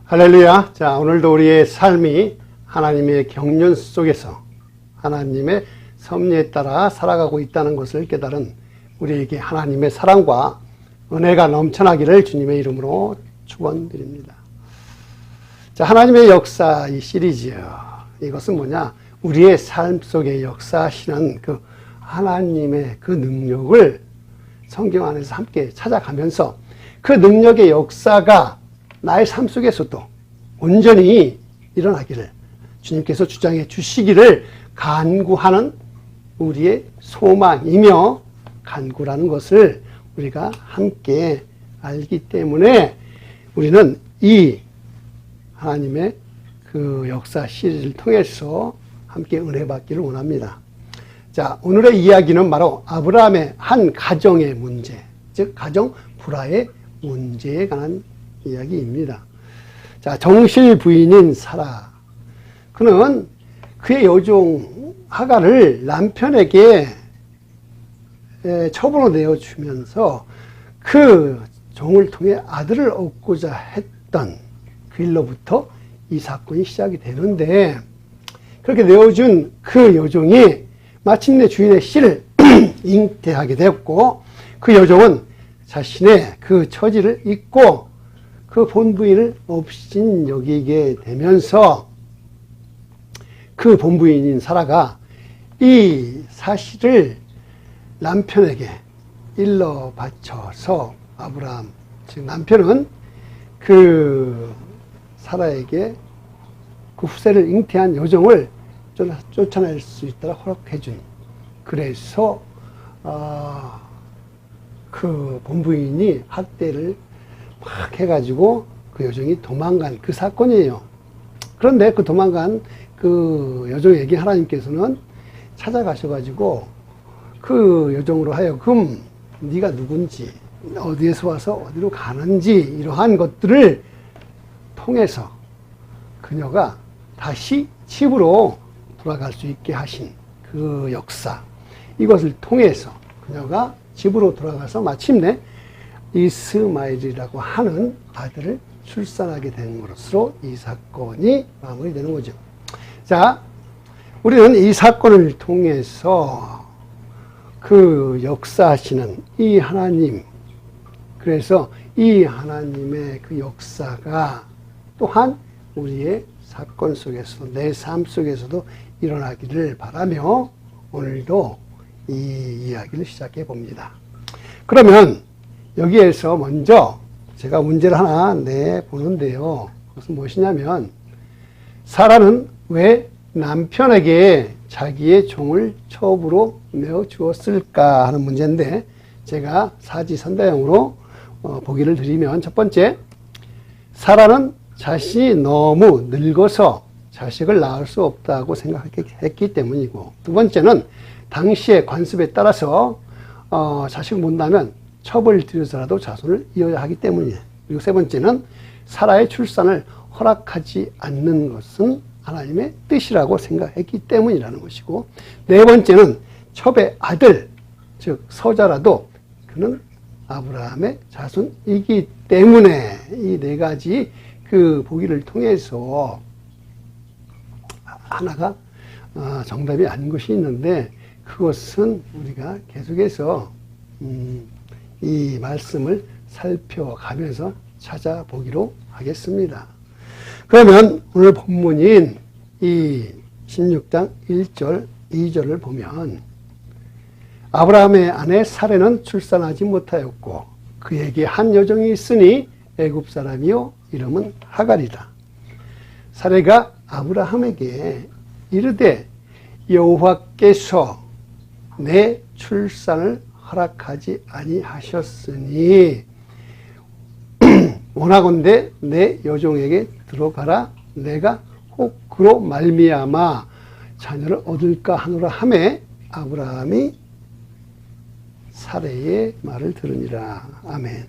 할렐루야. 자, 오늘도 우리의 삶이 하나님의 경륜 속에서 하나님의 섭리에 따라 살아가고 있다는 것을 깨달은 우리에게 하나님의 사랑과 은혜가 넘쳐나기를 주님의 이름으로 축원드립니다. 자, 하나님의 역사 이 시리즈요. 이것은 뭐냐? 우리의 삶 속에 역사하시는 그 하나님의 그 능력을 성경 안에서 함께 찾아가면서 그 능력의 역사가 나의 삶 속에서도 온전히 일어나기를 주님께서 주장해 주시기를 간구하는 우리의 소망이며 간구라는 것을 우리가 함께 알기 때문에 우리는 이 하나님의 그 역사 시리즈를 통해서 함께 은혜 받기를 원합니다. 자, 오늘의 이야기는 바로 아브라함의 한 가정의 문제, 즉 가정 불화의 문제에 관한 이야기입니다. 자, 정실 부인인 사라. 그는 그의 여종 하가를 남편에게 처분을 내어주면서 그 종을 통해 아들을 얻고자 했던 그 일로부터 이 사건이 시작이 되는데, 그렇게 내어준 그 여종이 마침내 주인의 씨를 잉태하게 되었고, 그 여종은 자신의 그 처지를 잊고 그 본부인을 없인 여기게 되면서 그 본부인인 사라가 이 사실을 남편에게 일러 바쳐서 아브라함, 즉 남편은 그 사라에게 그 후세를 잉태한 여종을 쫓아낼 수 있도록 허락해준, 그래서 그 본부인이 학대를 막 해가지고 그 여종이 도망간 그 사건이에요. 그런데 그 도망간 그 여종에게 하나님께서는 찾아가셔가지고 그 여종으로 하여금 네가 누군지, 어디에서 와서 어디로 가는지 이러한 것들을 통해서 그녀가 다시 집으로 돌아갈 수 있게 하신 그 역사, 이것을 통해서 그녀가 집으로 돌아가서 마침내 이스마엘이라고 하는 아들을 출산하게 된 것으로 이 사건이 마무리되는 거죠. 자, 우리는 이 사건을 통해서 그 역사하시는 이 하나님, 그래서 이 하나님의 그 역사가 또한 우리의 사건 속에서도, 내 삶 속에서도 일어나기를 바라며 오늘도 이 이야기를 시작해 봅니다. 그러면 여기에서 먼저 제가 문제를 하나 내보는데요. 그것은 무엇이냐면, 사라는 왜 남편에게 자기의 종을 첩으로 내어주었을까 하는 문제인데, 제가 사지선다형으로 보기를 드리면, 첫 번째, 사라는 자신이 너무 늙어서 자식을 낳을 수 없다고 생각했기 때문이고, 두 번째는 당시의 관습에 따라서 자식을 못 낳으면 첩을 들여서라도 자손을 이어야 하기 때문이에요. 그리고 세 번째는 사라의 출산을 허락하지 않는 것은 하나님의 뜻이라고 생각했기 때문이라는 것이고, 네 번째는 첩의 아들, 즉 서자라도 그는 아브라함의 자손이기 때문에, 이 네 가지 그 보기를 통해서 하나가 정답이 아닌 것이 있는데, 그것은 우리가 계속해서 이 말씀을 살펴가면서 찾아보기로 하겠습니다. 그러면 오늘 본문인 이 16장 1절, 2절을 보면, 아브라함의 아내 사레는 출산하지 못하였고 그에게 한 여종이 있으니 애굽 사람이요 이름은 하갈이라. 사레가 아브라함에게 이르되 여호와께서 내 출산을 허락하지 아니하셨으니 원하건대 내 여종에게 들어가라. 내가 혹 그로 말미암아 자녀를 얻을까 하노라 하매 아브라함이 사레의 말을 들으니라. 아멘.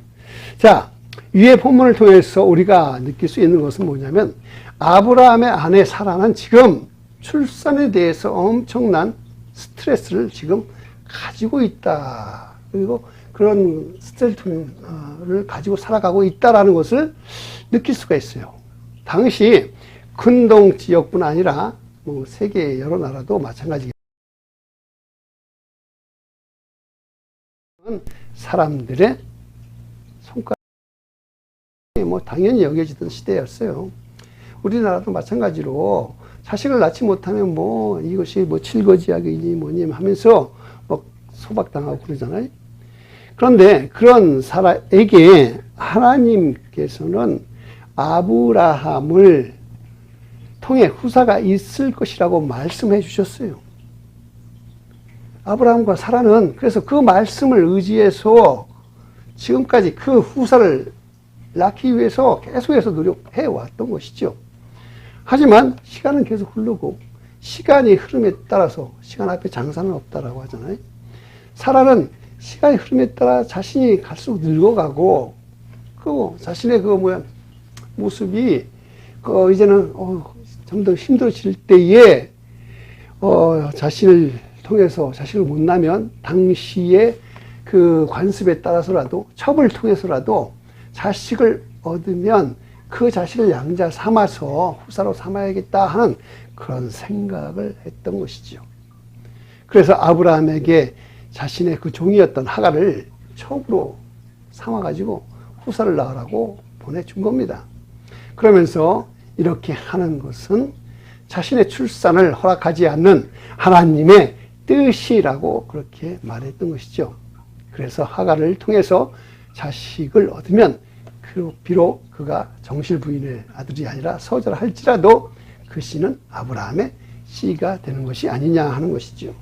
자, 위의 본문을 통해서 우리가 느낄 수 있는 것은 뭐냐면, 아브라함의 아내 사라는 지금 출산에 대해서 엄청난 스트레스를 지금 가지고 있다. 그리고 그런 스트레스를 가지고 살아가고 있다라는 것을 느낄 수가 있어요. 당시 근동 지역뿐 아니라 뭐 세계 여러 나라도 마찬가지겠죠. 사람들의 손가락이 뭐 당연히 여겨지던 시대였어요. 우리나라도 마찬가지로 자식을 낳지 못하면 뭐 이것이 뭐 칠거지약이니 뭐니 하면서 뭐 소박당하고 그러잖아요. 그런데 그런 사라에게 하나님께서는 아브라함을 통해 후사가 있을 것이라고 말씀해 주셨어요. 아브라함과 사라는 그래서 그 말씀을 의지해서 지금까지 그 후사를 낳기 위해서 계속해서 노력해 왔던 것이죠. 하지만 시간은 계속 흐르고 시간의 흐름에 따라서 시간 앞에 장사는 없다라고 하잖아요. 사라는 시간의 흐름에 따라 자신이 갈수록 늙어가고 그 자신의 그 모습이 이제는 좀 더 힘들어질 때에 자신을 통해서 자식을 못 낳으면 당시의 그 관습에 따라서라도 첩을 통해서라도 자식을 얻으면 그 자식을 양자 삼아서 후사로 삼아야겠다 하는 그런 생각을 했던 것이죠. 그래서 아브라함에게 자신의 그 종이었던 하갈을 첩으로 삼아가지고 후사를 낳으라고 보내준 겁니다. 그러면서 이렇게 하는 것은 자신의 출산을 허락하지 않는 하나님의 뜻이라고 그렇게 말했던 것이죠. 그래서 하갈을 통해서 자식을 얻으면 비록 그가 정실 부인의 아들이 아니라 서절할지라도 그 씨는 아브라함의 씨가 되는 것이 아니냐 하는 것이죠.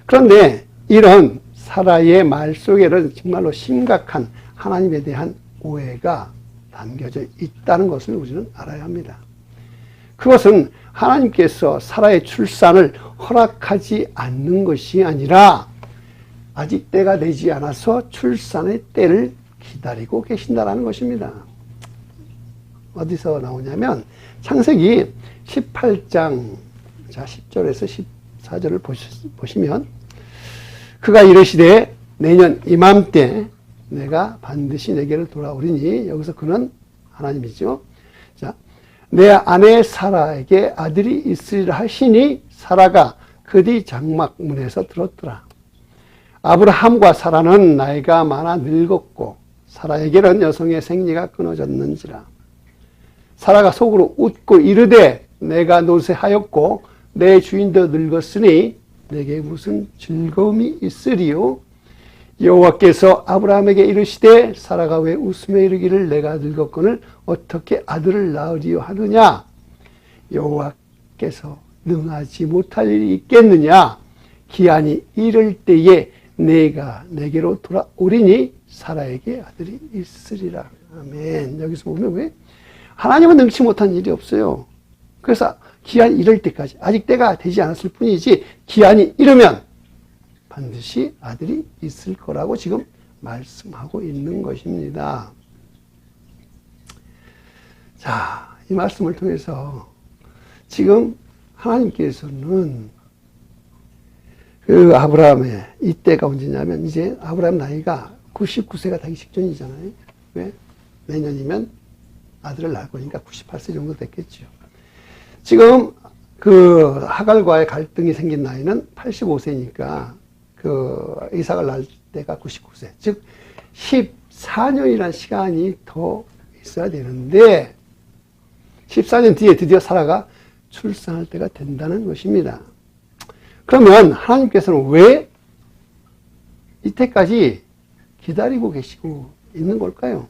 그런데 이런 사라의 말 속에는 정말로 심각한 하나님에 대한 오해가 담겨져 있다는 것을 우리는 알아야 합니다. 그것은 하나님께서 사라의 출산을 허락하지 않는 것이 아니라 아직 때가 되지 않아서 출산의 때를 기다리고 계신다는 것입니다. 어디서 나오냐면 창세기 18장 10절에서 14절을 보시면 그가 이르시되 내년 이맘때 내가 반드시 내게로 돌아오리니 여기서 그는 하나님이죠. 자, 내 아내 사라에게 아들이 있으리라 하시니 사라가 그 뒤 장막문에서 들었더라. 아브라함과 사라는 나이가 많아 늙었고 사라에게는 여성의 생리가 끊어졌는지라. 사라가 속으로 웃고 이르되 내가 노쇠하였고 내 주인도 늙었으니 내게 무슨 즐거움이 있으리요. 여호와께서 아브라함에게 이르시되 사라가 왜 웃으며 이르기를 내가 늙었거늘 어떻게 아들을 낳으리요 하느냐. 여호와께서 능하지 못할 일이 있겠느냐. 기한이 이를 때에 내가 내게로 돌아오리니 사라에게 아들이 있으리라. 아멘. 여기서 보면 왜? 하나님은 능치 못한 일이 없어요. 그래서 기한이 이를 때까지 아직 때가 되지 않았을 뿐이지 기한이 이르면 반드시 아들이 있을 거라고 지금 말씀하고 있는 것입니다. 자, 이 말씀을 통해서 지금 하나님께서는 그 아브라함의 이때가 언제냐면 이제 아브라함 나이가 99세가 되기 직전이잖아요. 왜? 내년이면 아들을 낳을 거니까 98세 정도 됐겠죠. 지금 그 하갈과의 갈등이 생긴 나이는 85세니까 그 이삭을 낳을 때가 99세. 즉 14년이라는 시간이 더 있어야 되는데 14년 뒤에 드디어 사라가 출산할 때가 된다는 것입니다. 그러면 하나님께서는 왜 이때까지 기다리고 계시고 있는 걸까요?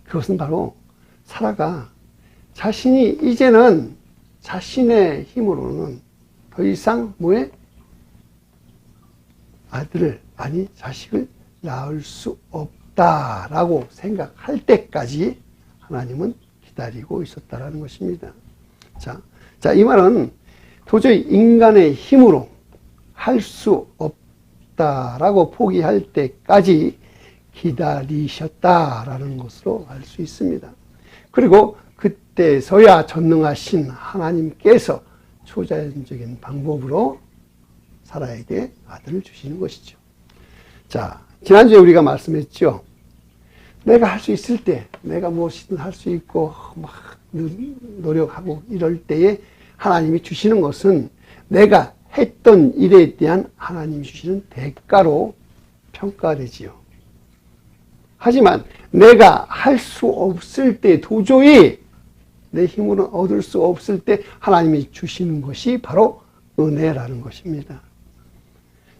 그것은 바로 사라가 자신이 이제는 자신의 힘으로는 더 이상 아들을 아니 자식을 낳을 수 없다라고 생각할 때까지 하나님은 기다리고 있었다라는 것입니다. 자, 이 말은 도저히 인간의 힘으로 할 수 없다라고 포기할 때까지 기다리셨다라는 것으로 알 수 있습니다. 그리고 그때서야 전능하신 하나님께서 초자연적인 방법으로 사라에게 아들을 주시는 것이죠. 자, 지난주에 우리가 말씀했죠. 내가 할 수 있을 때, 내가 무엇이든 할 수 있고 막 노력하고 이럴 때에 하나님이 주시는 것은 내가 했던 일에 대한 하나님이 주시는 대가로 평가되지요. 하지만 내가 할 수 없을 때, 도저히 내 힘으로 얻을 수 없을 때 하나님이 주시는 것이 바로 은혜라는 것입니다.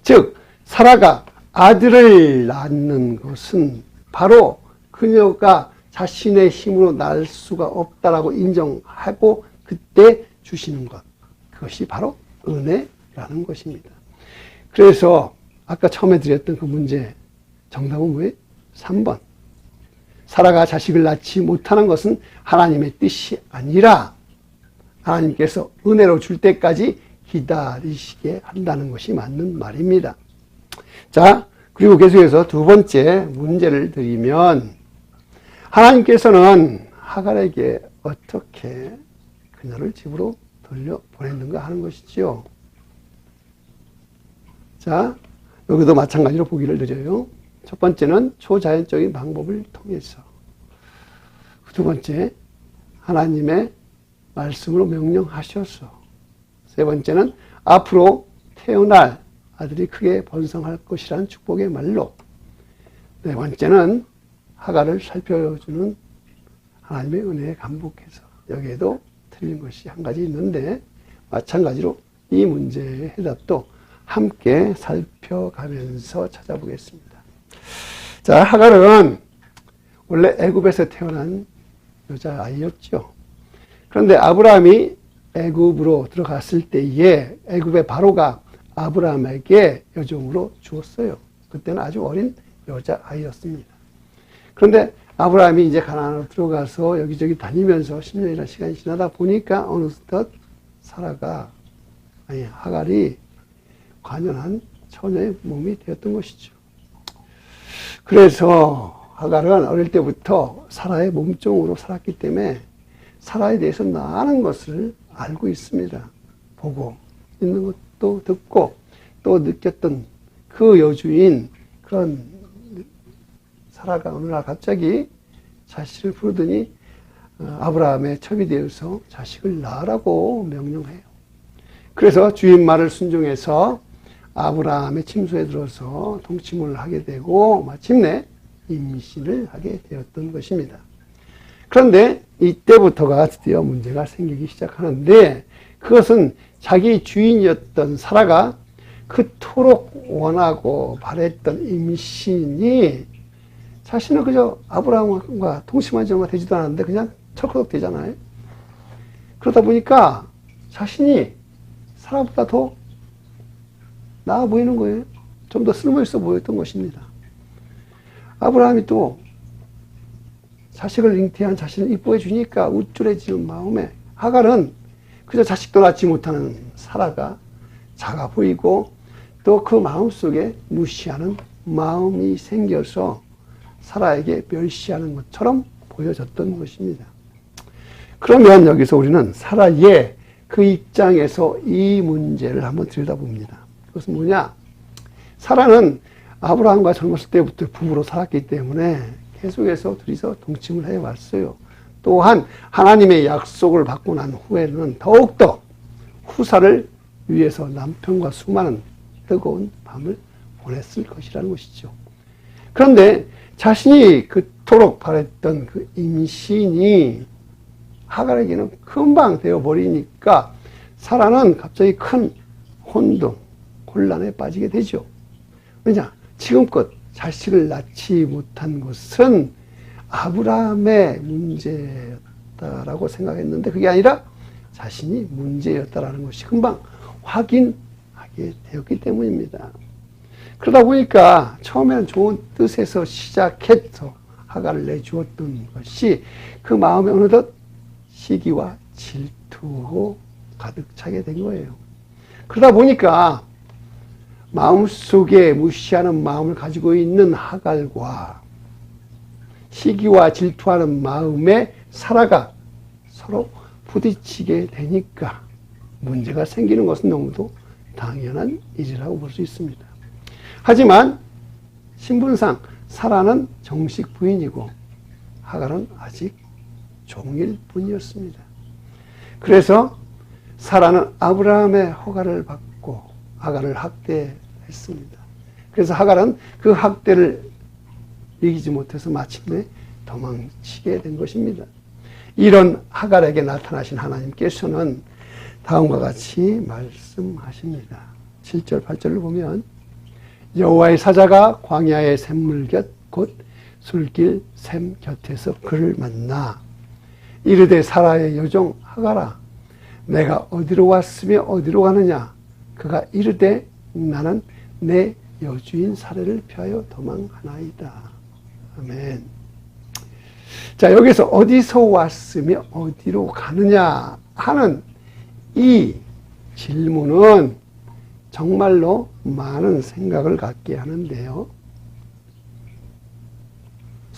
즉 사라가 아들을 낳는 것은 바로 그녀가 자신의 힘으로 낳을 수가 없다라고 인정하고 그때 주시는 것, 그것이 바로 은혜라는 것입니다. 그래서 아까 처음에 드렸던 그 문제 정답은 뭐예요? 3번. 사라가 자식을 낳지 못하는 것은 하나님의 뜻이 아니라 하나님께서 은혜로 줄 때까지 기다리시게 한다는 것이 맞는 말입니다. 자, 그리고 계속해서 두 번째 문제를 드리면 하나님께서는 하갈에게 어떻게 그녀를 집으로 돌려보냈는가 하는 것이죠. 자, 여기도 마찬가지로 보기를 드려요. 첫 번째는 초자연적인 방법을 통해서, 두 번째 하나님의 말씀으로 명령하셔서, 세 번째는 앞으로 태어날 아들이 크게 번성할 것이라는 축복의 말로, 네 번째는 하갈을 살펴주는 하나님의 은혜에 감복해서. 여기에도 틀린 것이 한 가지 있는데 마찬가지로 이 문제의 해답도 함께 살펴가면서 찾아보겠습니다. 자, 하갈은 원래 애굽에서 태어난 여자아이였죠. 그런데 아브라함이 애굽으로 들어갔을 때에 애굽의 바로가 아브라함에게 여종으로 주었어요. 그때는 아주 어린 여자아이였습니다. 그런데 아브라함이 이제 가나안으로 들어가서 여기저기 다니면서 10년이라는 시간이 지나다 보니까 어느덧 하갈이 관연한 처녀의 몸이 되었던 것이죠. 그래서 하갈은 어릴 때부터 사라의 몸종으로 살았기 때문에 사라에 대해서 많은 것을 알고 있습니다. 보고 있는 것도 듣고 또 느꼈던 그 여주인 그런 사라가 어느 날 갑자기 자식을 부르더니 아브라함의 첩이 되어서 자식을 낳으라고 명령해요. 그래서 주인 말을 순종해서 아브라함의 침소에 들어서 동침을 하게 되고 마침내 임신을 하게 되었던 것입니다. 그런데 이때부터가 드디어 문제가 생기기 시작하는데 그것은 자기 주인이었던 사라가 그토록 원하고 바랬던 임신이 자신은 그저 아브라함과 동침한 지 얼마 되지도 않았는데 그냥 철커덕 되잖아요. 그러다 보니까 자신이 사라보다 더 나아 보이는 거예요. 좀 더 쓸모있어 보였던 것입니다. 아브라함이 또 자식을 잉태한 자신을 이뻐해 주니까 우쭐해지는 마음에 하갈은 그저 자식도 낳지 못하는 사라가 작아 보이고 또 그 마음속에 무시하는 마음이 생겨서 사라에게 멸시하는 것처럼 보여졌던 것입니다. 그러면 여기서 우리는 사라의 그 입장에서 이 문제를 한번 들여다봅니다. 그것은 뭐냐? 사라는 아브라함과 젊었을 때부터 부부로 살았기 때문에 계속해서 둘이서 동침을 해왔어요. 또한 하나님의 약속을 받고 난 후에는 더욱더 후사를 위해서 남편과 수많은 뜨거운 밤을 보냈을 것이라는 것이죠. 그런데 자신이 그토록 바랬던 그 임신이 하갈에게는 금방 되어버리니까 사라는 갑자기 큰 혼동, 곤란에 빠지게 되죠. 왜냐? 지금껏 자식을 낳지 못한 것은 아브라함의 문제였다라고 생각했는데 그게 아니라 자신이 문제였다라는 것이 금방 확인하게 되었기 때문입니다. 그러다 보니까 처음에는 좋은 뜻에서 시작해서 하갈을 내주었던 것이 그 마음에 어느덧 시기와 질투로 가득 차게 된 거예요. 그러다 보니까 마음속에 무시하는 마음을 가지고 있는 하갈과 시기와 질투하는 마음에 사라가 서로 부딪히게 되니까 문제가 생기는 것은 너무도 당연한 일이라고 볼 수 있습니다. 하지만 신분상 사라는 정식 부인이고 하갈은 아직 종일 뿐이었습니다. 그래서 사라는 아브라함의 허가를 받고 하갈을 학대했습니다. 그래서 하갈은 그 학대를 이기지 못해서 마침내 도망치게 된 것입니다. 이런 하갈에게 나타나신 하나님께서는 다음과 같이 말씀하십니다. 7절 8절을 보면 여호와의 사자가 광야의 샘물 곁 곧 술길 샘 곁에서 그를 만나 이르되 사라의 여종 하갈아 내가 어디로 왔으며 어디로 가느냐 그가 이르되 나는 내 여주인 사라를 피하여 도망하나이다. 아멘. 자, 여기서 어디서 왔으며 어디로 가느냐 하는 이 질문은 정말로 많은 생각을 갖게 하는데요.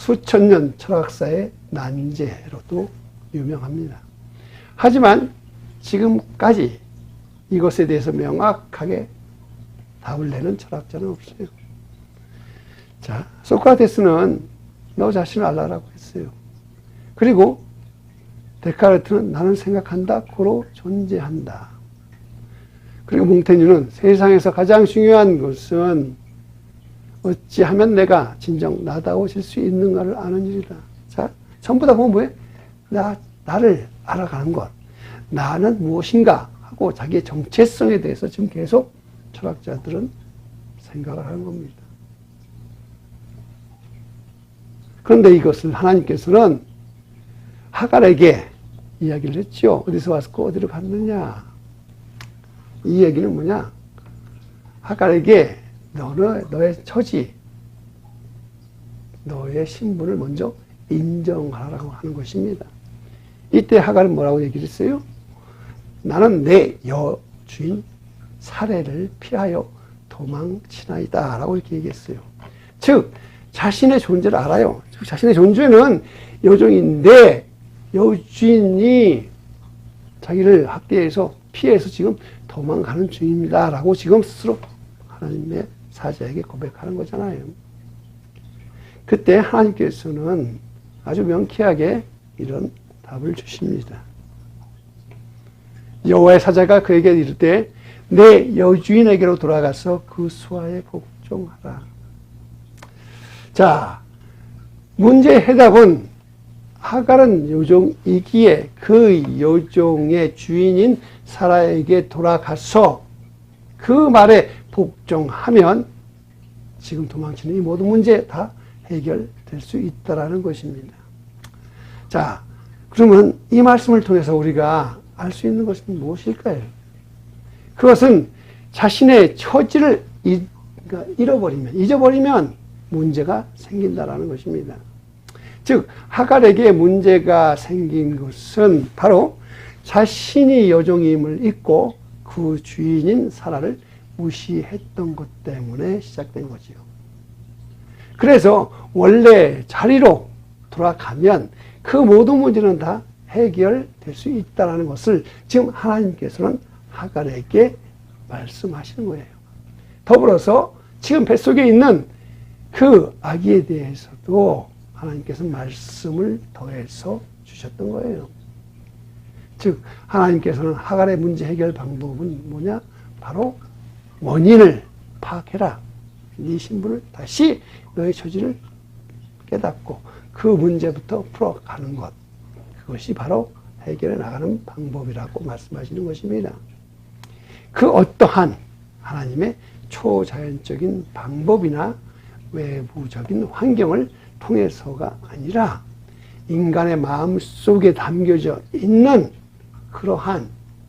수천 년 철학사의 난제로도 유명합니다. 하지만 지금까지 이것에 대해서 명확하게 답을 내는 철학자는 없어요. 자, 소크라테스는 너 자신을 알라라고 했어요. 그리고 데카르트는 나는 생각한다, 고로 존재한다. 그리고 몽테뉴는 세상에서 가장 중요한 것은 어찌하면 내가 진정 나다워질 수 있는가를 아는 일이다. 자, 전부 다 보면 뭐예요? 나를 알아가는 것. 나는 무엇인가 하고 자기의 정체성에 대해서 지금 계속 철학자들은 생각을 하는 겁니다. 그런데 이것을 하나님께서는 하갈에게 이야기를 했죠. 어디서 왔고 어디로 갔느냐. 이 얘기는 뭐냐? 하갈에게 너의 처지, 너의 신분을 먼저 인정하라고 하는 것입니다. 이때 하갈은 뭐라고 얘기를 했어요? 나는 내 여주인 사례를 피하여 도망치나이다 라고 이렇게 얘기했어요. 즉 자신의 존재를 알아요. 즉 자신의 존재는 여종인데 여주인이 자기를 학대해서 피해서 지금 도망가는 중입니다 라고 지금 스스로 하나님의 사자에게 고백하는 거잖아요. 그때 하나님께서는 아주 명쾌하게 이런 답을 주십니다. 여호와의 사자가 그에게 이르되 내 여주인에게로 돌아가서 그 수하에 복종하라. 자, 문제의 해답은 하갈은 여종이기에 그 여종의 주인인 사라에게 돌아가서 그 말에 복종하면 지금 도망치는 이 모든 문제 다 해결될 수 있다라는 것입니다. 자, 그러면 이 말씀을 통해서 우리가 알 수 있는 것은 무엇일까요? 그것은 자신의 처지를 잊어버리면 문제가 생긴다라는 것입니다. 즉 하갈에게 문제가 생긴 것은 바로 자신이 여종임을 잊고 그 주인인 사라를 무시했던 것 때문에 시작된 거지요. 그래서 원래 자리로 돌아가면 그 모든 문제는 다 해결될 수 있다는 것을 지금 하나님께서는 하갈에게 말씀하시는 거예요. 더불어서 지금 뱃속에 있는 그 아기에 대해서도 하나님께서 말씀을 더해서 주셨던 거예요. 즉 하나님께서는 하갈의 문제 해결 방법은 뭐냐? 바로 원인을 파악해라. 네 신분을 다시 너의 처지를 깨닫고 그 문제부터 풀어가는 것. 그것이 바로 해결해 나가는 방법이라고 말씀하시는 것입니다. 그 어떠한 하나님의 초자연적인 방법이나 외부적인 환경을 통해서가 아니라 인간의 마음 속에 담겨져 있는 그러한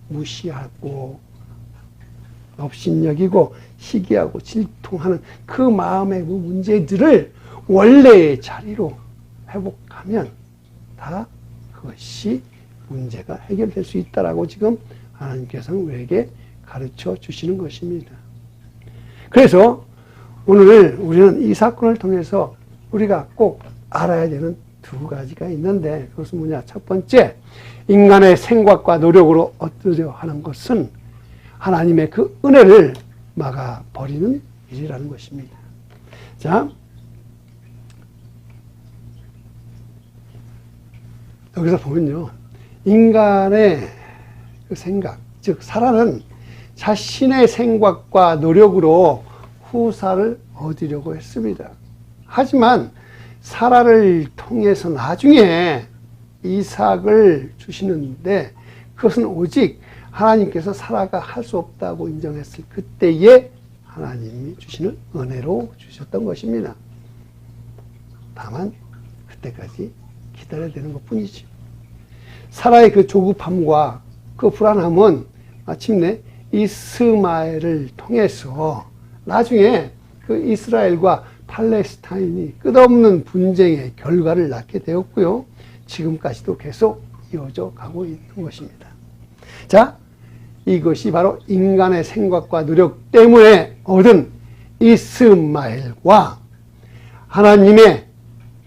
무시하고 업신여기고 시기하고 질투하는 그 마음의 문제들을 원래의 자리로 회복하면 다 그것이 문제가 해결될 수 있다라고 지금 하나님께서는 우리에게 가르쳐 주시는 것입니다. 그래서 오늘 우리는 이 사건을 통해서 우리가 꼭 알아야 되는 두 가지가 있는데 그것은 뭐냐? 첫 번째, 인간의 생각과 노력으로 얻으려 하는 것은 하나님의 그 은혜를 막아버리는 일이라는 것입니다. 자, 여기서 보면요, 인간의 그 생각, 즉 사라는 자신의 생각과 노력으로 후사를 얻으려고 했습니다. 하지만 사라를 통해서 나중에 이삭을 주시는데 그것은 오직 하나님께서 사라가 할 수 없다고 인정했을 그때에 하나님이 주시는 은혜로 주셨던 것입니다. 다만 그때까지 기다려야 되는 것뿐이죠. 사라의 그 조급함과 그 불안함은 마침내 이스마엘을 통해서 나중에 그 이스라엘과 팔레스타인이 끝없는 분쟁의 결과를 낳게 되었고요. 지금까지도 계속 이어져 가고 있는 것입니다. 자, 이것이 바로 인간의 생각과 노력 때문에 얻은 이스마엘과 하나님의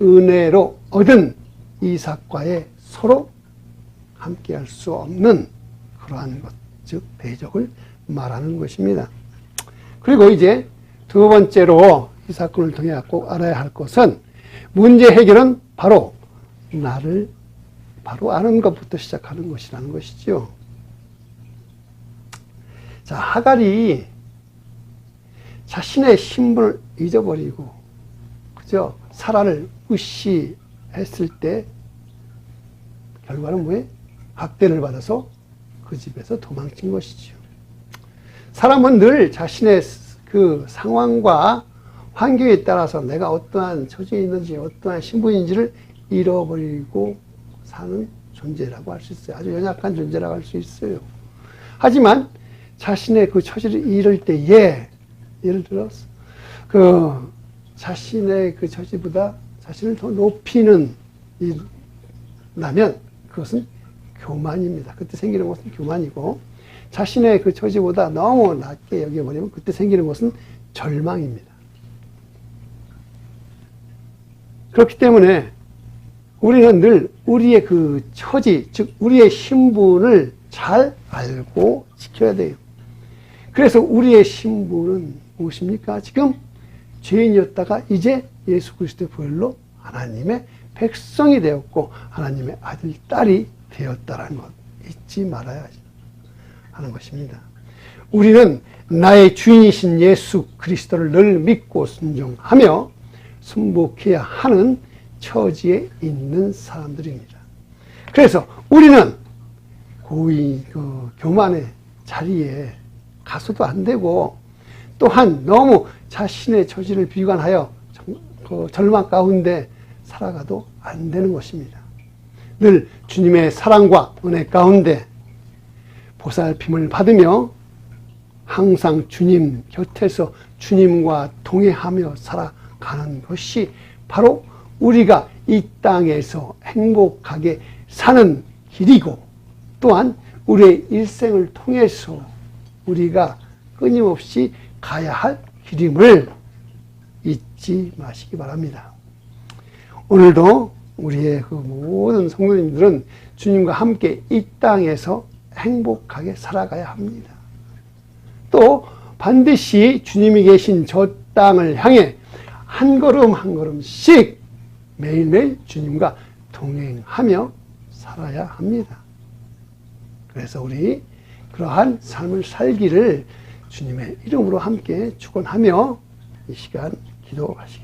은혜로 얻은 이삭과의 서로 함께할 수 없는 그러한 것, 즉 대적을 말하는 것입니다. 그리고 이제 두 번째로 이 사건을 통해 꼭 알아야 할 것은 문제 해결은 바로 나를 바로 아는 것부터 시작하는 것이라는 것이죠. 자, 하갈이 자신의 신분을 잊어버리고 그죠? 사라를 무시했을 때 결과는 뭐예요? 학대를 받아서 그 집에서 도망친 것이죠. 사람은 늘 자신의 그 상황과 환경에 따라서 내가 어떠한 처지에 있는지 어떠한 신분인지를 잃어버리고 사는 존재라고 할 수 있어요. 아주 연약한 존재라고 할 수 있어요. 하지만 자신의 그 처지를 잃을 때에 예를 들어서 그 자신의 그 처지보다 자신을 더 높이는 일이라면 그것은 교만입니다. 그때 생기는 것은 교만이고 자신의 그 처지보다 너무 낮게 여겨버리면 그때 생기는 것은 절망입니다. 그렇기 때문에 우리는 늘 우리의 그 처지, 즉 우리의 신분을 잘 알고 지켜야 돼요. 그래서 우리의 신분은 무엇입니까? 지금 죄인이었다가 이제 예수 그리스도의 보혈로 하나님의 백성이 되었고 하나님의 아들, 딸이 되었다라는 것 잊지 말아야 하는 것입니다. 우리는 나의 주인이신 예수 그리스도를 늘 믿고 순종하며 순복해야 하는 처지에 있는 사람들입니다. 그래서 우리는 고의 교만의 자리에 가서도 안 되고 또한 너무 자신의 처지를 비관하여 절망 가운데 살아가도 안 되는 것입니다. 늘 주님의 사랑과 은혜 가운데 보살핌을 받으며 항상 주님 곁에서 주님과 동행하며 살아가는 것이 바로 우리가 이 땅에서 행복하게 사는 길이고 또한 우리의 일생을 통해서 우리가 끊임없이 가야 할 길임을 잊지 마시기 바랍니다. 오늘도 우리의 그 모든 성도님들은 주님과 함께 이 땅에서 행복하게 살아가야 합니다. 또 반드시 주님이 계신 저 땅을 향해 한 걸음 한 걸음씩 매일매일 주님과 동행하며 살아야 합니다. 그래서 우리 그러한 삶을 살기를 주님의 이름으로 함께 축원하며 이 시간 기도하시겠습니다.